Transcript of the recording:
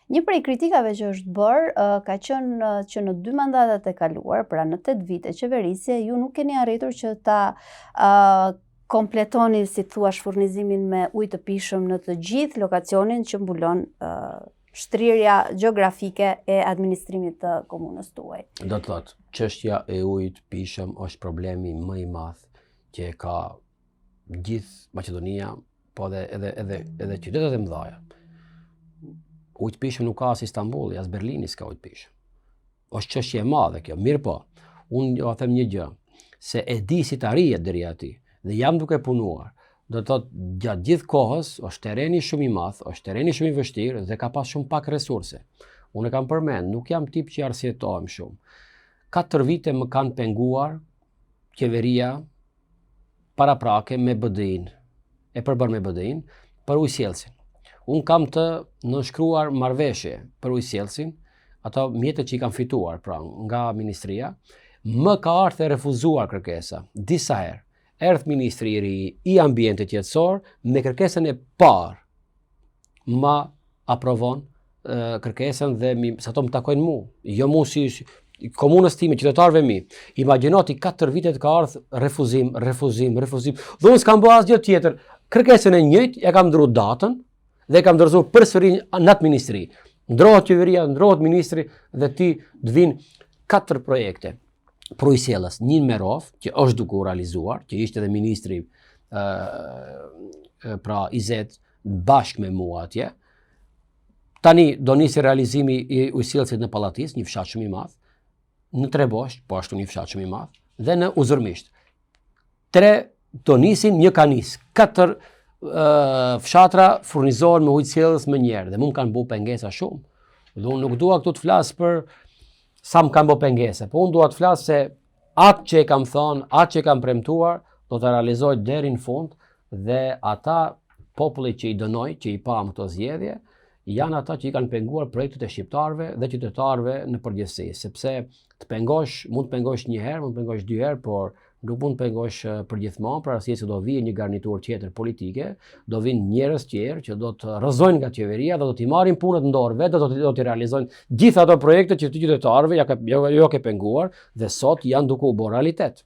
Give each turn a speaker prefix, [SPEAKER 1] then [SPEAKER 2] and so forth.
[SPEAKER 1] Një prej kritikave që është bërë ka qenë që në 2 mandatat e kaluar, pra në 8 vite qeverisje, ju nuk keni arritur që ta kompletoni, si thua, furnizimin me ujë të pishëm në të gjithë lokacionin që mbulon shtrirja gjeografike e administrimit të komunës tuaj.
[SPEAKER 2] Do të thotë, çështja e ujit pishëm është problemi më i madh që ka gjithë Maqedonia, po edhe qytetet e mëdha. Ujë pishëm nuk ka as Istanbulli, as Berlini s'ka ujë pishëm. Është çështje e madhe kjo. Mirë po, unë do them një gjë, se e di si të arrijet deri aty dhe jam duke punuar. Do të thotë, gjatë gjithë kohës është terreni shumë i madh, është terreni shumë i vështirë dhe ka pas shumë pak resurse. Unë kam përmend, nuk jam tip që arsyetohem shumë. 4 vite më kanë penguar qeveria paraprake me BDI-n, e përbërë me BDI-n, për ujësjellsin. Unë kam të nënshkruar marrëveshje për ujësjellsin, ato mjetet që i kanë fituar pra nga ministria, më ka ardhur e refuzuar kërkesa disa herë. Erdh ministri i ri i ambientit qetësor me kërkesën e parë. Ma aprovon kërkesën dhe sa to më takojnë mu. Jo mu si komunës time, qytetarëve mi. Imagjinoti 4 vitet ka ardhur refuzim. Dhe unë s'kam bërë asgjë tjetër. Kërkesën e njëjtë ja kam ndruar datën dhe kam dorëzuar përsëri në atë ministri. Ndrohet qeveria, ndrohet ministri dhe ti të vinë 4 projekte. Për ujësjellës, një në Merov, që është duke u realizuar, që ishte edhe ministri pra Izet bashkë me mua atje. Tani do nisi realizimi i ujësjellësit në Pallatis, një fshat shumë i madh, në Trebosh, po ashtu një fshat shumë i madh, dhe në Uzurmisht. 3 do nisin, një ka nis. 4 fshatra furnizohen me ujësjellës më njëherë dhe më kanë bërë pengesa shumë. Dhe unë nuk dua këtu të flas për sa më kanë bërë pengese, po unë dua të flas se atë që e kam thënë, atë që e kam premtuar, do të realizoj deri në fund dhe ata populli që i dënoj, që i pam këto zgjedhje, janë ata që i kanë penguar projektet e shqiptarëve dhe qytetarëve në përgjithësi, sepse të pengosh, mund të pengosh një herë, mund të pengosh 2 herë, por nuk mund të pengosh përgjithmonë, për arsye se do vijë një garnitur tjetër politike, do vinë njerëz tjerë që do të rrëzojnë nga qeveria dhe do t'i marrin punët në dorë vetë, do t'i realizojnë gjithë ato projekte që të qytetarëve jo ke penguar dhe sot janë duke u bërë realitet.